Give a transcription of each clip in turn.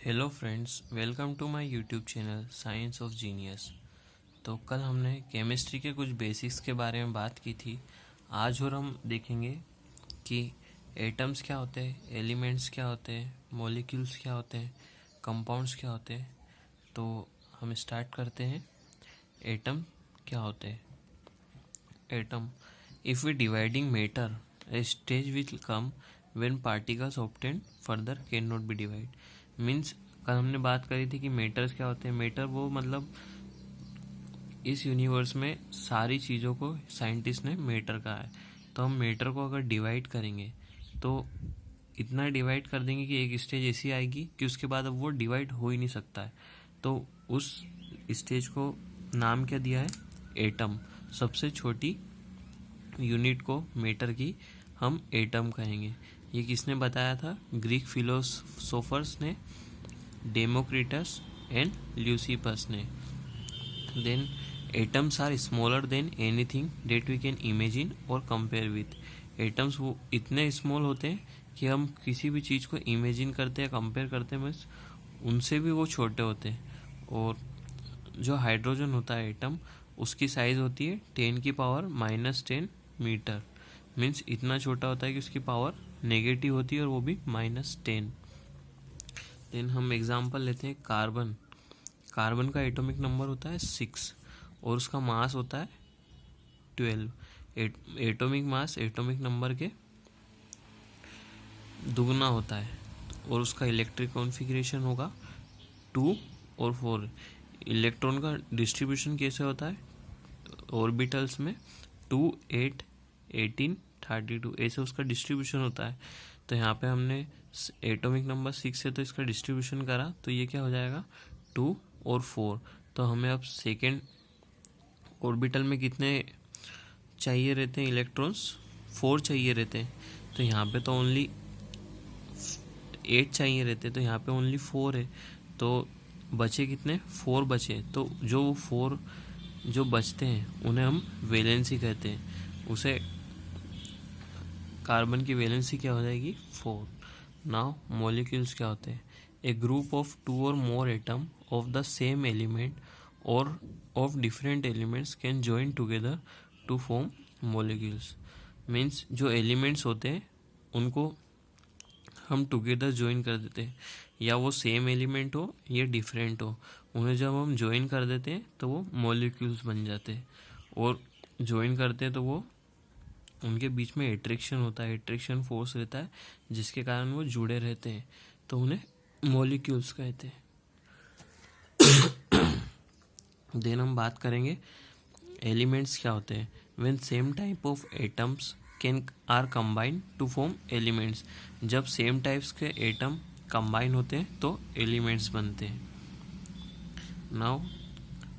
Hello friends, welcome to my YouTube channel science of genius. तो कल हमने chemistry के कुछ बेसिक्स के बारे में बात की थी। आज और हम देखेंगे कि एटम्स क्या होते हैं, एलिमेंट्स क्या होते हैं, मॉलिक्यूल्स क्या होते हैं, कंपाउंड्स क्या होते हैं। तो हम स्टार्ट करते हैं। एटम क्या होते हैं? Atom, if we dividing matter, a stage will come when particles obtained further cannot be divided। Means कल हमने बात करी थी कि मेटर्स क्या होते हैं। मेटर वो मतलब इस यूनिवर्स में सारी चीज़ों को साइंटिस्ट ने मेटर कहा है। तो हम मेटर को अगर डिवाइड करेंगे तो इतना डिवाइड कर देंगे कि एक स्टेज ऐसी आएगी कि उसके बाद अब वो डिवाइड हो ही नहीं सकता है। तो उस स्टेज को नाम क्या दिया है? एटम। सबसे छोटी यूनिट को मेटर की हम एटम कहेंगे। ये किसने बताया था? ग्रीक फिलोसोफर्स ने, डेमोक्रिटस एंड ल्यूसिपस ने। Then atoms are smaller than anything that we can imagine और कंपेयर विथ। एटम्स वो इतने स्मॉल होते हैं कि हम किसी भी चीज़ को इमेजिन करते हैं, कंपेयर करते हैं, बस उनसे भी वो छोटे होते हैं। और जो हाइड्रोजन होता है एटम, उसकी साइज़ होती है 10⁻⁻10 मीटर। मीन्स इतना छोटा होता है कि उसकी पावर नेगेटिव होती है और वो भी -10। देन हम एग्जांपल लेते हैं कार्बन। कार्बन का एटॉमिक नंबर होता है 6 और उसका मास होता है 12। एटॉमिक मास एटॉमिक नंबर के दुगना होता है और उसका इलेक्ट्रिक कॉन्फ़िगरेशन होगा 2 और 4। इलेक्ट्रॉन का डिस्ट्रीब्यूशन कैसे होता है? ऑर्बिटल्स में 2, 8, 18, 32 ऐसे उसका डिस्ट्रीब्यूशन होता है। तो यहाँ पे हमने एटॉमिक नंबर 6 है तो इसका डिस्ट्रीब्यूशन करा तो ये क्या हो जाएगा? 2 और 4। तो हमें अब सेकेंड ऑर्बिटल में कितने चाहिए रहते हैं इलेक्ट्रॉन्स? 4 चाहिए रहते हैं। तो यहाँ पे तो ओनली 8 चाहिए रहते, तो यहाँ पे ओनली 4 है। तो बचे कितने? 4 बचे। तो जो 4 जो बचते हैं उन्हें हम वैलेंसी कहते हैं। उसे कार्बन की वैलेंसी क्या हो जाएगी? 4। नाउ मॉलिक्यूल्स क्या होते हैं? ए group of 2 or more atom of the same element or of different elements can join together to form molecules. Means जो एलिमेंट्स होते हैं उनको हम टुगेदर ज्वाइन कर देते हैं, या वो सेम एलिमेंट हो या डिफरेंट हो, उन्हें जब हम ज्वाइन कर देते हैं तो वो मॉलिक्यूल्स बन जाते हैं। और ज्वाइन करते हैं तो वो उनके बीच में एट्रैक्शन होता है, एट्रैक्शन फोर्स रहता है जिसके कारण वो जुड़े रहते हैं, तो उन्हें मॉलिक्यूल्स कहते हैं। देन हम बात करेंगे एलिमेंट्स क्या होते हैं। When same type of atoms can are combine to form elements. जब सेम टाइप्स के एटम कंबाइन होते हैं तो एलिमेंट्स बनते हैं। नाउ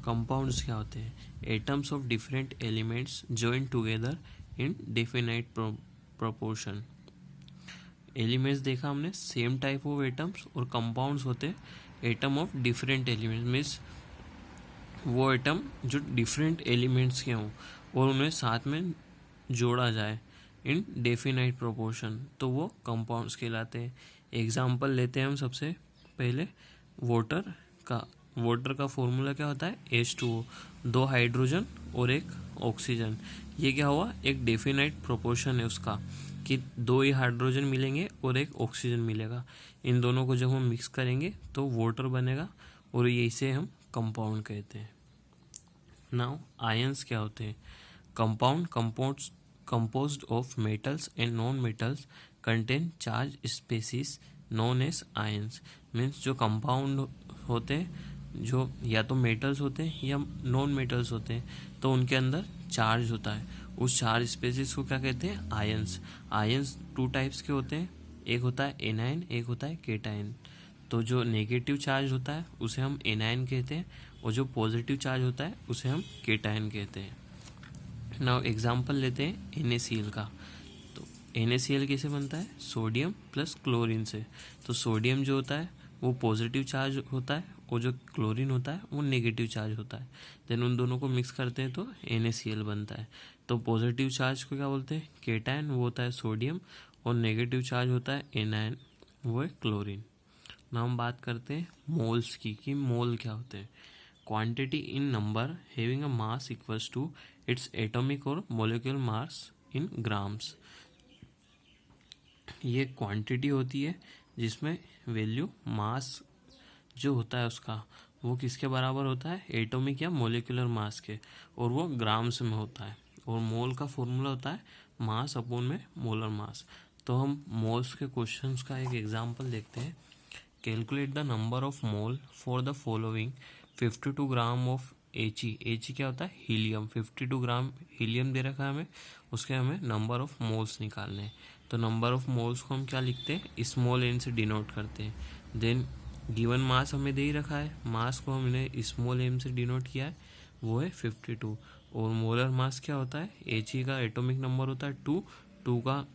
कंपाउंड्स क्या होते हैं? Atoms of different elements join together in definite proportion. Elements देखा हमने, सेम टाइप ऑफ एटम्स, और कंपाउंड्स होते हैं atom of different elements. Means वो एटम जो डिफरेंट एलिमेंट्स के हों और उन्हें साथ में जोड़ा जाए इन डेफिनाइट प्रोपोर्शन, तो वो कंपाउंड्स कहलाते हैं। एग्जाम्पल लेते हैं हम सबसे पहले वाटर का। वाटर का फॉर्मूला क्या होता है? H2O, 2 हाइड्रोजन और 1 ऑक्सीजन। ये क्या हुआ? एक डेफिनाइट प्रोपोर्शन है उसका कि 2 ही हाइड्रोजन मिलेंगे और 1 ऑक्सीजन मिलेगा। इन दोनों को जब हम मिक्स करेंगे तो वाटर बनेगा और ये इसे हम कंपाउंड कहते हैं। नाउ आयंस क्या होते हैं? Compound composed of metals and non-metals contain charge species known as ions। Means जो कंपाउंड होते हैं जो या तो मेटल्स होते हैं या नॉन मेटल्स होते हैं तो उनके अंदर चार्ज होता है। उस चार्ज स्पेसिस को क्या कहते हैं? आयंस। आयंस 2 टाइप्स के होते हैं, एक होता है एनायन, एक होता है केटायन। तो जो नेगेटिव चार्ज होता है उसे हम एनायन कहते हैं और जो पॉजिटिव चार्ज होता है उसे हम केटायन कहते हैं। नाउ एग्जाम्पल लेते हैं NaCl का। तो NaCl कैसे बनता है? सोडियम प्लस क्लोरीन से। तो सोडियम जो होता है वो पॉजिटिव चार्ज होता है और जो क्लोरीन होता है वो नेगेटिव चार्ज होता है। देन उन दोनों को मिक्स करते हैं तो NaCl बनता है। तो पॉजिटिव चार्ज को क्या बोलते हैं? केटायन, वो होता है सोडियम, और नेगेटिव चार्ज होता है एनायन, वो है क्लोरीन। ना हम बात करते हैं मोल्स की, कि मोल क्या होते हैं। Quantity in number having a mass equals to its atomic और मोलिकुलर मास इन ग्राम्स। ये क्वांटिटी होती है जिसमें वैल्यू मास जो होता है उसका वो किसके बराबर होता है, एटॉमिक या मोलिकुलर मास के, और वो ग्राम्स में होता है। और मोल का फॉर्मूला होता है मास अपॉन में मोलर मास। तो हम मोल्स के क्वेश्चंस का एक एग्जांपल देखते हैं। Calculate the number of mole for the following 52 gram of Aichi. Aichi क्या होता है, हीलियम। 52 ग्राम हीलियम दे रखा है हमें, उसके हमें नंबर ऑफ मोल्स निकालने हैं। तो नंबर ऑफ मोल्स को हम क्या लिखते हैं, स्मॉल एन से डिनोट करते हैं। देन गिवन मास हमें दे ही रखा है, मास को हमने स्मॉल एम से डिनोट किया है, वो है 52। और मोलर मास क्या होता है, एची का एटॉमिक नंबर होता है 2, 2 का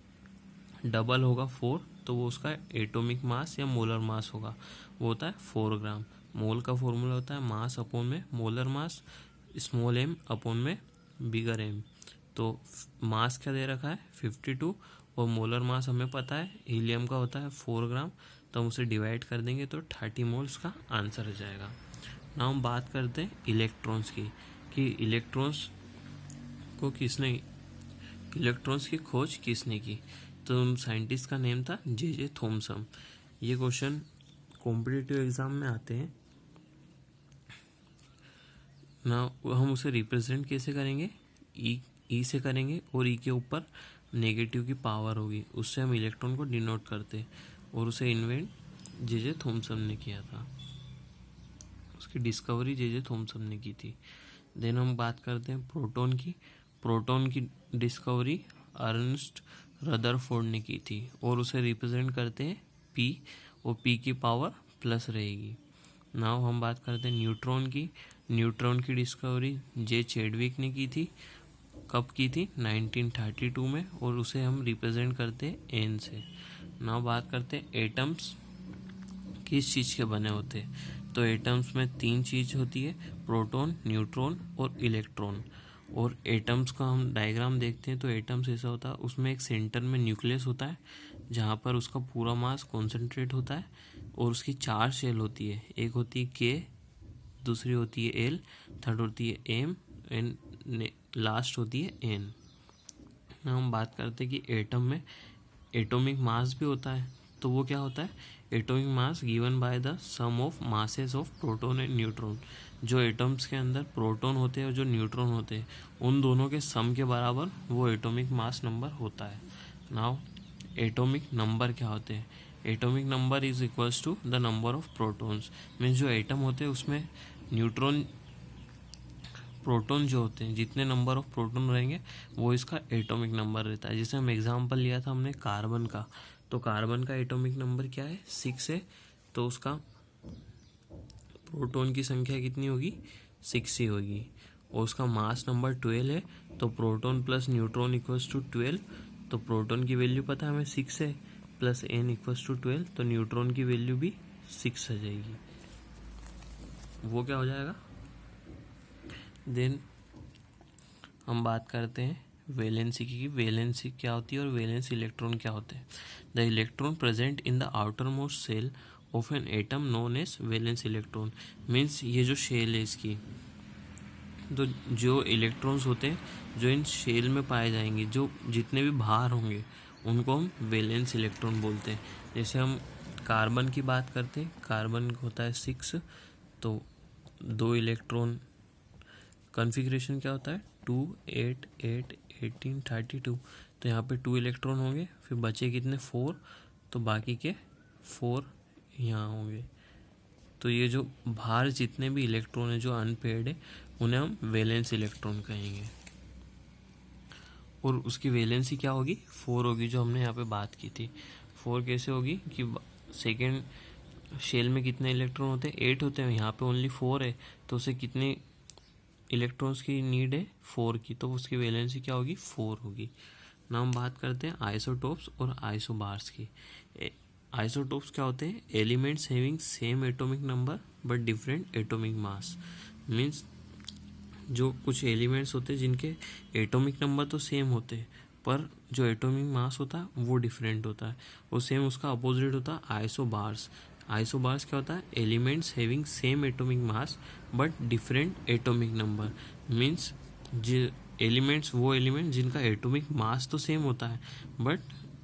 डबल होगा 4, तो वो उसका एटॉमिक मास या मोलर मास होगा, वो होता है 4 ग्राम। मोल का फॉर्मूला होता है मास अपॉन में molar mass, small m upon में बिगर एम। तो मास क्या दे रखा है 52, और मोलर मास हमें पता है हीलियम का होता है 4 ग्राम, तो हम उसे डिवाइड कर देंगे तो 30 मोल्स का आंसर हो जाएगा। ना हम बात करते हैं इलेक्ट्रॉन्स की, कि इलेक्ट्रॉन्स को किसने, इलेक्ट्रॉन्स की खोज किसने की। तो साइंटिस्ट का नेम था जे थॉमसन। ये क्वेश्चन कॉम्पिटिटिव एग्जाम में आते हैं ना। हम उसे रिप्रेजेंट कैसे करेंगे, ई से करेंगे, और ई के ऊपर नेगेटिव की पावर होगी, उससे हम इलेक्ट्रॉन को डिनोट करते। और उसे इन्वेंट जे थॉमसन ने किया था, उसकी डिस्कवरी जे थॉमसन ने की थी। देन हम बात करते हैं प्रोटॉन की। प्रोटॉन की डिस्कवरी अर्नस्ट रदरफोर्ड ने की थी, और उसे रिप्रेजेंट करते हैं पी, और पी की पावर प्लस रहेगी। नाउ हम बात करते हैं न्यूट्रॉन की। न्यूट्रॉन की डिस्कवरी जे चैडविक ने की थी। कब की थी, 1932 में, और उसे हम रिप्रेजेंट करते हैं एन से। नाउ बात करते हैं एटम्स किस चीज़ के बने होते हैं। तो एटम्स में 3 चीज़ होती है, प्रोटॉन, न्यूट्रॉन और इलेक्ट्रॉन। और एटम्स का हम डायग्राम देखते हैं तो एटम्स ऐसा होता है, उसमें एक सेंटर में न्यूक्लियस होता है जहाँ पर उसका पूरा मास कॉन्सेंट्रेट होता है, और उसकी 4 शेल होती है, एक होती है के, दूसरी होती है एल, थर्ड होती है एम, एंड लास्ट होती है एन। हम बात करते हैं कि एटम में एटॉमिक मास भी होता है। तो वो क्या होता है, atomic mass given by the sum of masses of proton and neutron. जो एटम्स के अंदर प्रोटॉन होते हैं और जो न्यूट्रॉन होते हैं, उन दोनों के सम के बराबर वो एटॉमिक मास नंबर होता है। नाउ एटॉमिक नंबर क्या होते हैं, atomic number is equals to the number of protons. Means जो एटम होते हैं उसमें न्यूट्रॉन, प्रोटॉन जो होते हैं, जितने नंबर ऑफ प्रोटॉन रहेंगे वो इसका एटॉमिक नंबर रहता है। जैसे हम एग्जांपल लिया था हमने कार्बन का, तो कार्बन का एटॉमिक नंबर क्या है, 6 है। तो उसका प्रोटॉन की संख्या कितनी होगी, 6 ही होगी। और उसका मास नंबर 12 है, तो proton plus neutron equals to 12। तो प्रोटॉन की वैल्यू पता है हमें 6 है, प्लस एन इक्वल्स टू 12, तो न्यूट्रॉन की वैल्यू भी 6 आ जाएगी। वो क्या हो जाएगा। देन हम बात करते हैं वैलेंसी की, वैलेंसी क्या होती है और वैलेंस इलेक्ट्रॉन क्या होते हैं। The electron present in the outermost shell of an atom known as valence electron. Means ये जो शेल है इसकी, तो जो इलेक्ट्रॉन्स होते हैं जो इन शेल में पाए जाएंगे, जो जितने भी बाहर होंगे, उनको हम वैलेंस इलेक्ट्रॉन बोलते हैं। जैसे हम कार्बन की बात करते हैं, कार्बन होता है 6, तो 2 इलेक्ट्रॉन, कॉन्फ़िगरेशन क्या होता है 2, 8, 8, 18, 32। तो यहाँ पे 2 इलेक्ट्रॉन होंगे, फिर बचे कितने 4, तो बाकी के 4 यहाँ होंगे। तो ये जो बाहर जितने भी इलेक्ट्रॉन है जो अनपेयर्ड है, उन्हें हम वैलेंस इलेक्ट्रॉन कहेंगे। और उसकी वैलेंसी क्या होगी, 4 होगी, जो हमने यहाँ पे बात की थी। 4 कैसे होगी कि सेकेंड शेल में कितने इलेक्ट्रॉन होते हैं, 8 होते हैं, यहाँ पे ओनली 4 है, तो उसे कितने इलेक्ट्रॉन्स की नीड है, 4 की, तो उसकी वैलेंसी क्या होगी, 4 होगी। ना हम बात करते हैं आइसोटोप्स और आइसोबार्स की। आइसोटोप्स क्या होते हैं, elements having same atomic number but different atomic mass. Means जो कुछ एलिमेंट्स होते हैं जिनके एटॉमिक नंबर तो सेम होते हैं, पर जो एटॉमिक मास होता है वो डिफरेंट होता है, और सेम उसका अपोजिट होता है आइसोबार्स। आइसोबार्स क्या होता है? Elements having same atomic mass but different atomic number. Means elements वो एलिमेंट जिनका एटॉमिक मास तो सेम होता है बट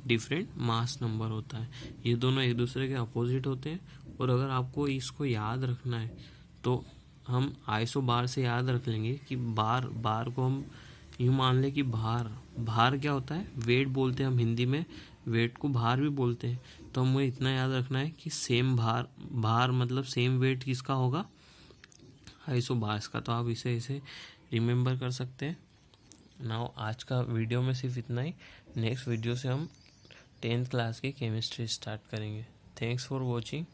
डिफरेंट मास नंबर होता है। ये दोनों एक दूसरे के अपोजिट होते हैं। और अगर आपको इसको याद रखना है तो हम आइसोबार से याद रख लेंगे कि बार को हम यूँ मान लें कि भार क्या होता है? वेट बोलते हैं हम हिंदी में, वेट को भार भी बोलते हैं। तो हमें इतना याद रखना है कि सेम भार मतलब सेम वेट किसका होगा? आइसोबार्स का। तो आप इसे रिमेंबर कर सकते हैं। नाउ आज का वीडियो में सिर्फ इतना ही। नेक्स्ट वीडियो से हम 10th क्लास की केमिस्ट्री स्टार्ट करेंगे। Thanks for watching.